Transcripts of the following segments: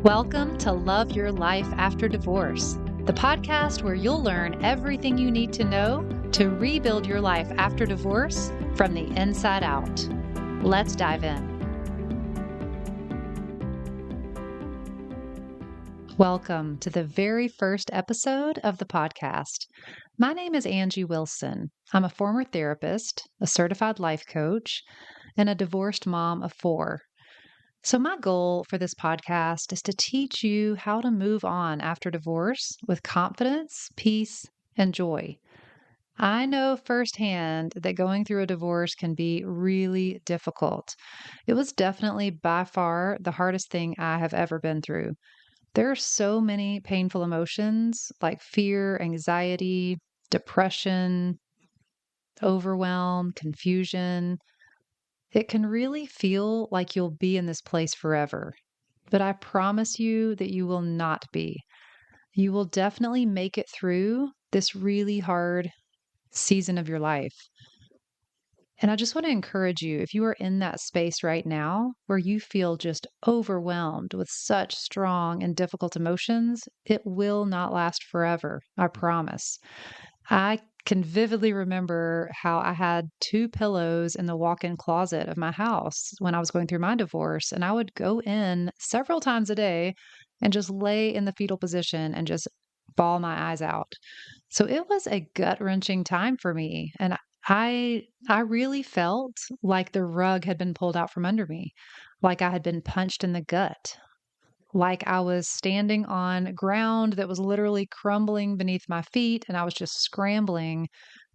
Welcome to Love Your Life After Divorce, the podcast where you'll learn everything you need to know to rebuild your life after divorce from the inside out. Let's dive in. Welcome to the very first episode of the podcast. My name is Angie Wilson. I'm a former therapist, a certified life coach, and a divorced mom of 4. So, my goal for this podcast is to teach you how to move on after divorce with confidence, peace, and joy. I know firsthand that going through a divorce can be really difficult. It was definitely by far the hardest thing I have ever been through. There are so many painful emotions like fear, anxiety, depression, overwhelm, confusion. It can really feel like you'll be in this place forever, but I promise you that you will not be. You will definitely make it through this really hard season of your life. And I just want to encourage you, if you are in that space right now where you feel just overwhelmed with such strong and difficult emotions, it will not last forever. I promise. I can vividly remember how I had 2 pillows in the walk-in closet of my house when I was going through my divorce, and I would go in several times a day and just lay in the fetal position and just bawl my eyes out. So it was a gut-wrenching time for me, and I really felt like the rug had been pulled out from under me, like I had been punched in the gut, like I was standing on ground that was literally crumbling beneath my feet, and I was just scrambling,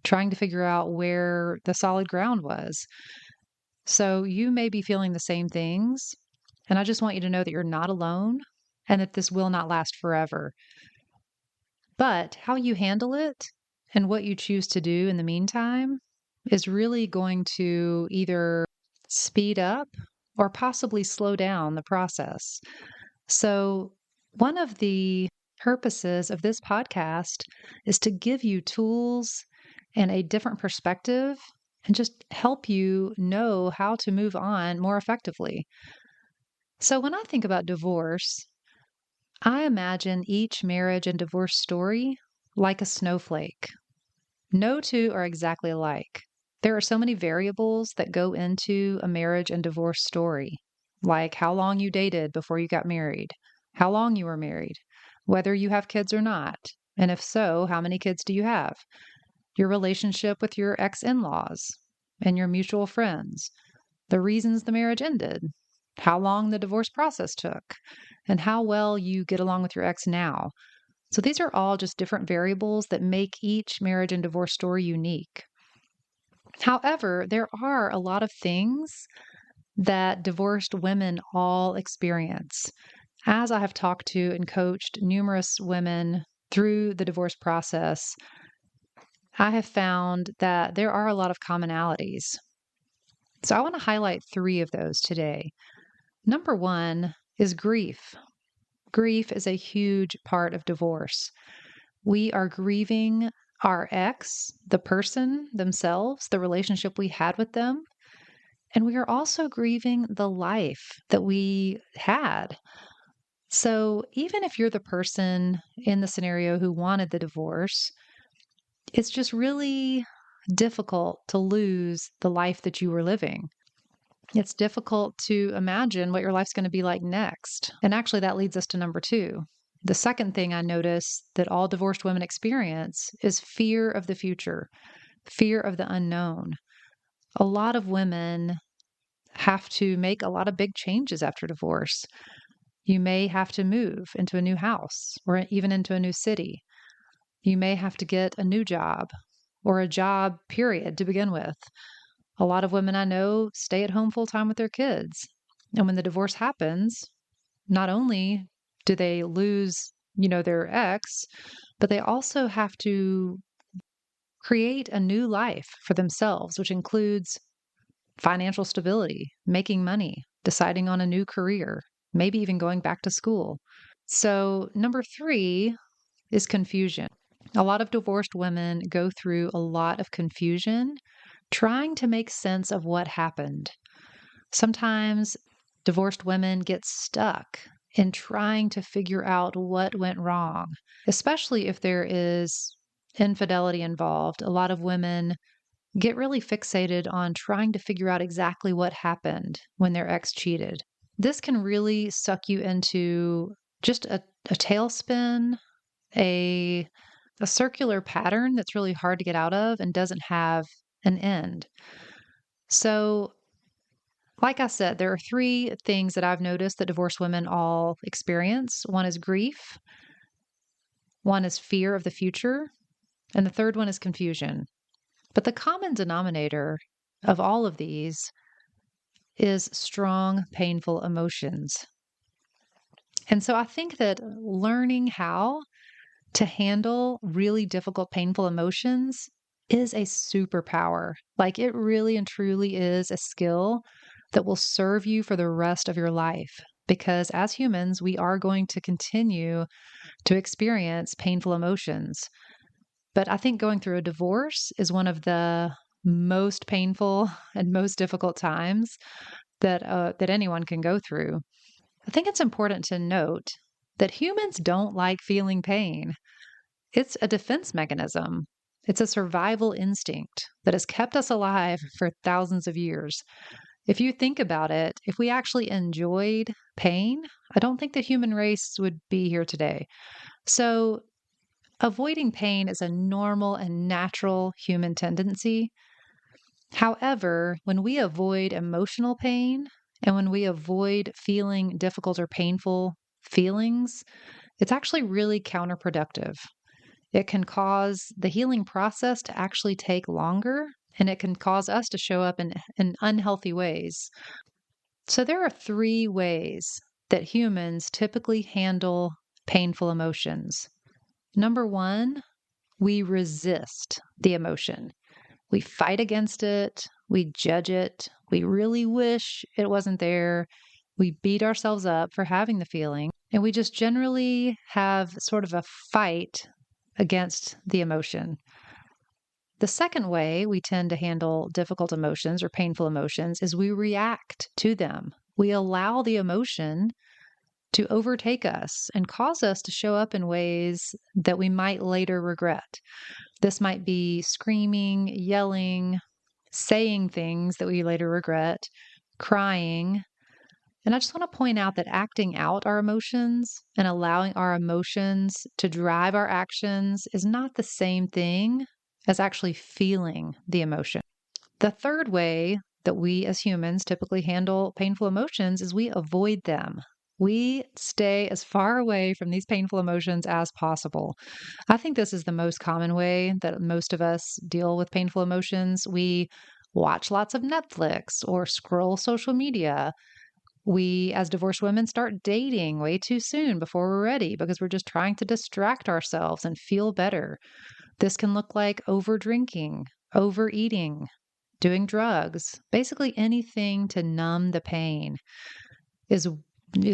trying to figure out where the solid ground was. So you may be feeling the same things, and I just want you to know that you're not alone and that this will not last forever. But how you handle it and what you choose to do in the meantime is really going to either speed up or possibly slow down the process. So, one of the purposes of this podcast is to give you tools and a different perspective and just help you know how to move on more effectively. So, when I think about divorce, I imagine each marriage and divorce story like a snowflake. No two are exactly alike. There are so many variables that go into a marriage and divorce story, like how long you dated before you got married, how long you were married, whether you have kids or not, and if so, how many kids do you have, your relationship with your ex in laws and your mutual friends, the reasons the marriage ended, how long the divorce process took, and how well you get along with your ex now. So these are all just different variables that make each marriage and divorce story unique. However, there are a lot of things that divorced women all experience. As I have talked to and coached numerous women through the divorce process, I have found that there are a lot of commonalities. So I want to highlight 3 of those today. Number 1 is grief. Grief is a huge part of divorce. We are grieving our ex, the person themselves, the relationship we had with them. And we are also grieving the life that we had. So even if you're the person in the scenario who wanted the divorce, it's just really difficult to lose the life that you were living. It's difficult to imagine what your life's going to be like next. And actually, that leads us to number 2. The second thing I notice that all divorced women experience is fear of the future, fear of the unknown. A lot of women have to make a lot of big changes after divorce. You may have to move into a new house or even into a new city. You may have to get a new job or a job, period, to begin with. A lot of women I know stay at home full time with their kids. And when the divorce happens, not only do they lose, their ex, but they also have to create a new life for themselves, which includes financial stability, making money, deciding on a new career, maybe even going back to school. So, number 3 is confusion. A lot of divorced women go through a lot of confusion trying to make sense of what happened. Sometimes divorced women get stuck in trying to figure out what went wrong, especially if there is infidelity involved. A lot of women get really fixated on trying to figure out exactly what happened when their ex cheated. This can really suck you into just a tailspin, a a circular pattern that's really hard to get out of and doesn't have an end. So, like I said, there are three things that I've noticed that divorced women all experience. One is grief, one is fear of the future, and the third one is confusion. But the common denominator of all of these is strong, painful emotions. And so I think that learning how to handle really difficult, painful emotions is a superpower. Like it really and truly is a skill that will serve you for the rest of your life. Because as humans, we are going to continue to experience painful emotions. But I think going through a divorce is one of the most painful and most difficult times that anyone can go through. I think it's important to note that humans don't like feeling pain. It's a defense mechanism. It's a survival instinct that has kept us alive for thousands of years. If you think about it, if we actually enjoyed pain, I don't think the human race would be here today. So, avoiding pain is a normal and natural human tendency. However, when we avoid emotional pain and when we avoid feeling difficult or painful feelings, it's actually really counterproductive. It can cause the healing process to actually take longer, and it can cause us to show up in unhealthy ways. So, there are three ways that humans typically handle painful emotions. Number one, we resist the emotion. We fight against it, we judge it, we really wish it wasn't there. We beat ourselves up for having the feeling, and we just generally have sort of a fight against the emotion. The second way we tend to handle difficult emotions or painful emotions is we react to them. We allow the emotion to overtake us and cause us to show up in ways that we might later regret. This might be screaming, yelling, saying things that we later regret, crying. And I just want to point out that acting out our emotions and allowing our emotions to drive our actions is not the same thing as actually feeling the emotion. The third way that we as humans typically handle painful emotions is we avoid them. We stay as far away from these painful emotions as possible. I think this is the most common way that most of us deal with painful emotions. We watch lots of Netflix or scroll social media. We, as divorced women, start dating way too soon before we're ready because we're just trying to distract ourselves and feel better. This can look like over drinking, overeating, doing drugs, basically anything to numb the pain is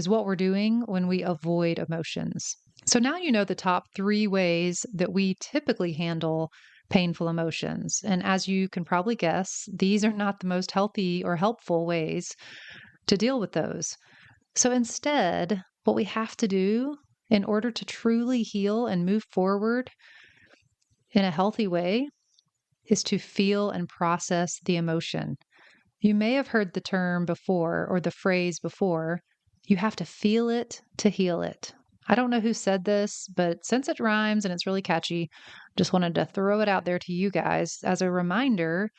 what we're doing when we avoid emotions. So now you know the top three ways that we typically handle painful emotions. And as you can probably guess, these are not the most healthy or helpful ways to deal with those. So instead, what we have to do in order to truly heal and move forward in a healthy way is to feel and process the emotion. You may have heard the term before or the phrase before, you have to feel it to heal it. I don't know who said this, but since it rhymes and it's really catchy, just wanted to throw it out there to you guys as a reminder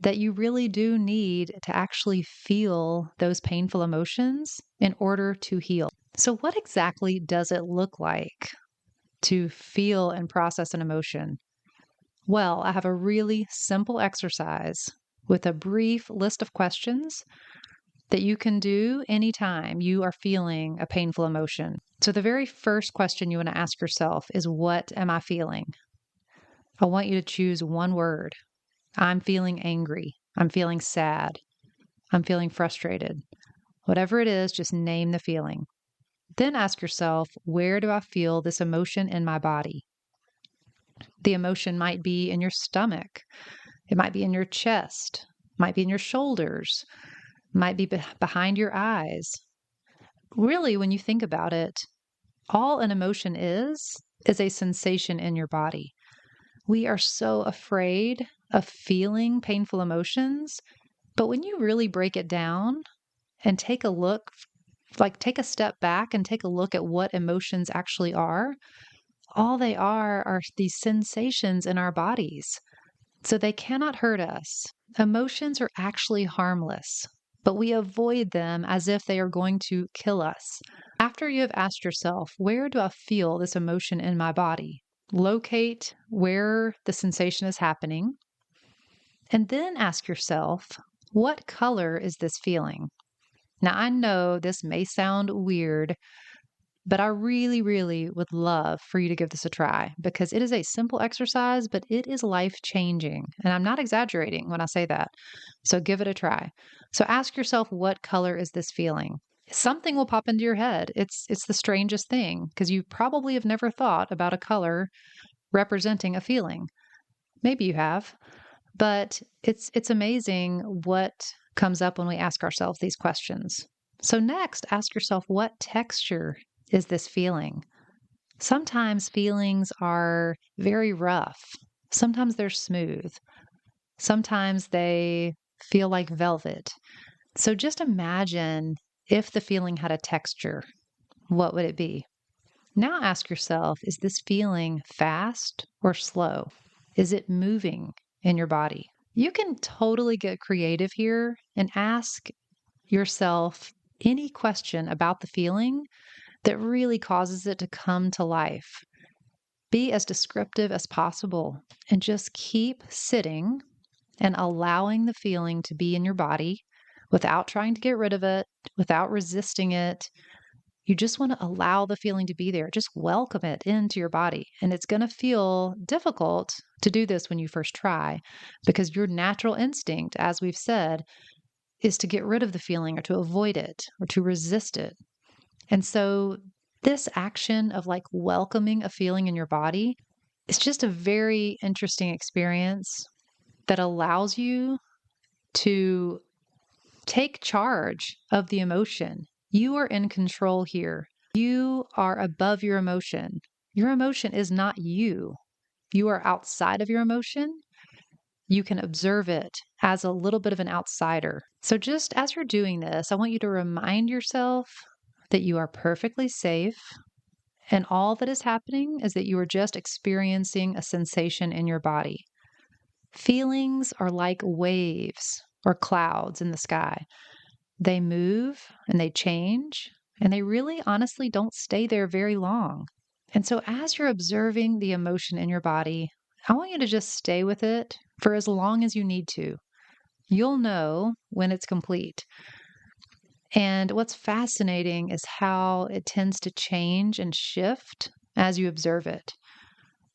that you really do need to actually feel those painful emotions in order to heal. So, what exactly does it look like to feel and process an emotion? Well, I have a really simple exercise with a brief list of questions that you can do anytime you are feeling a painful emotion. So, the very first question you want to ask yourself is, what am I feeling? I want you to choose one word. I'm feeling angry. I'm feeling sad. I'm feeling frustrated. Whatever it is, just name the feeling. Then ask yourself, where do I feel this emotion in my body? The emotion might be in your stomach. It might be in your chest, might be in your shoulders, might be behind your eyes. Really, when you think about it, all an emotion is a sensation in your body. We are so afraid of feeling painful emotions, but when you really break it down and take a look, like take a step back and take a look at what emotions actually are, all they are these sensations in our bodies. So they cannot hurt us. Emotions are actually harmless, but we avoid them as if they are going to kill us. After you have asked yourself, where do I feel this emotion in my body? Locate where the sensation is happening, and then ask yourself, what color is this feeling? Now, I know this may sound weird, but I really, really would love for you to give this a try because it is a simple exercise, but it is life changing. And I'm not exaggerating when I say that. So give it a try. So ask yourself, what color is this feeling? Something will pop into your head. It's the strangest thing because you probably have never thought about a color representing a feeling. Maybe you have, but it's amazing what comes up when we ask ourselves these questions. So next, ask yourself, what texture is this feeling? Sometimes feelings are very rough. Sometimes they're smooth. Sometimes they feel like velvet. So just imagine if the feeling had a texture, what would it be? Now ask yourself, is this feeling fast or slow? Is it moving in your body? You can totally get creative here and ask yourself any question about the feeling that really causes it to come to life. Be as descriptive as possible and just keep sitting and allowing the feeling to be in your body without trying to get rid of it, without resisting it. You just want to allow the feeling to be there. Just welcome it into your body. And it's going to feel difficult to do this when you first try because your natural instinct, as we've said, is to get rid of the feeling or to avoid it or to resist it. And so this action of like welcoming a feeling in your body is just a very interesting experience that allows you to take charge of the emotion. You are in control here. You are above your emotion. Your emotion is not you. You are outside of your emotion. You can observe it as a little bit of an outsider. So, just as you're doing this, I want you to remind yourself that you are perfectly safe. And all that is happening is that you are just experiencing a sensation in your body. Feelings are like waves or clouds in the sky. They move and they change, and they really honestly don't stay there very long. And so, as you're observing the emotion in your body, I want you to just stay with it for as long as you need to. You'll know when it's complete. And what's fascinating is how it tends to change and shift as you observe it.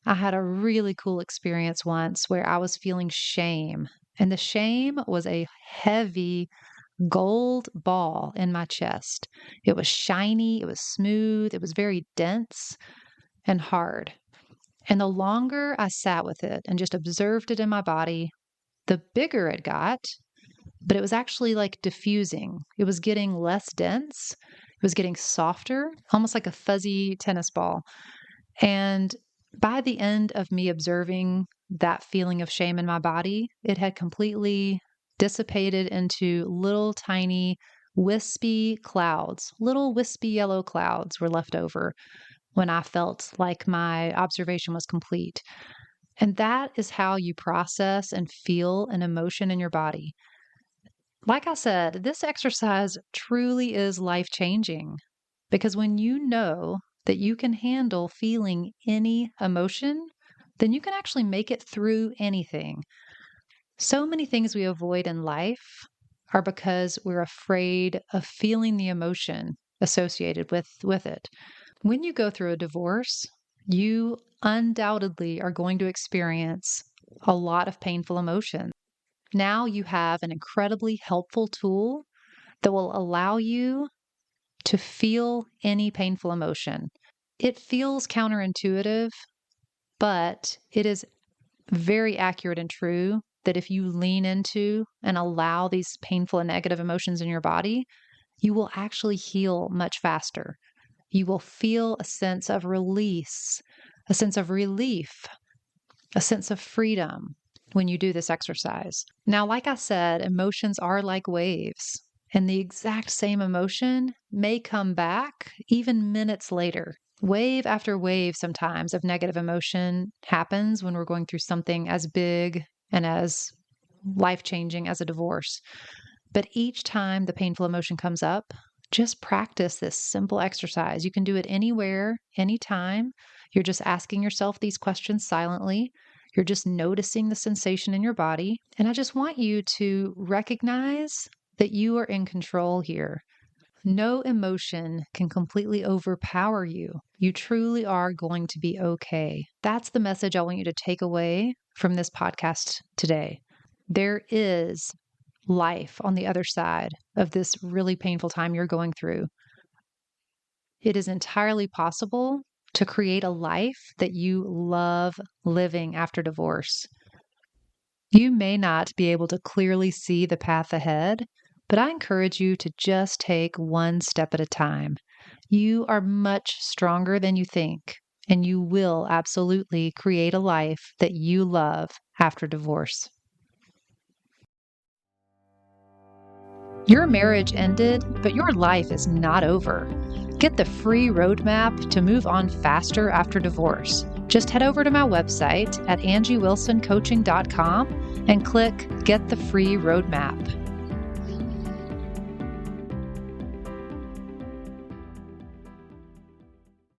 I had a really cool experience once where I was feeling shame, and the shame was a heavy gold ball in my chest. It was shiny, it was smooth, it was very dense and hard. And the longer I sat with it and just observed it in my body, the bigger it got, but it was actually like diffusing. It was getting less dense, it was getting softer, almost like a fuzzy tennis ball. And by the end of me observing that feeling of shame in my body, it had completely dissipated into little tiny wispy clouds. Little wispy yellow clouds were left over when I felt like my observation was complete. And that is how you process and feel an emotion in your body. Like I said, this exercise truly is life changing because when you know that you can handle feeling any emotion, then you can actually make it through anything. So many things we avoid in life are because we're afraid of feeling the emotion associated with it. When you go through a divorce, you undoubtedly are going to experience a lot of painful emotions. Now you have an incredibly helpful tool that will allow you to feel any painful emotion. It feels counterintuitive, but it is very accurate and true that if you lean into and allow these painful and negative emotions in your body, you will actually heal much faster. You will feel a sense of release, a sense of relief, a sense of freedom when you do this exercise. Now, like I said, emotions are like waves, and the exact same emotion may come back even minutes later. Wave after wave sometimes of negative emotion happens when we're going through something as big and as life-changing as a divorce. But each time the painful emotion comes up, just practice this simple exercise. You can do it anywhere, anytime. You're just asking yourself these questions silently. You're just noticing the sensation in your body. And I just want you to recognize that you are in control here. No emotion can completely overpower you. You truly are going to be okay. That's the message I want you to take away from this podcast today. There is life on the other side of this really painful time you're going through. It is entirely possible to create a life that you love living after divorce. You may not be able to clearly see the path ahead, but I encourage you to just take one step at a time. You are much stronger than you think, and you will absolutely create a life that you love after divorce. Your marriage ended, but your life is not over. Get the free roadmap to move on faster after divorce. Just head over to my website at angiewilsoncoaching.com and click Get the Free Roadmap.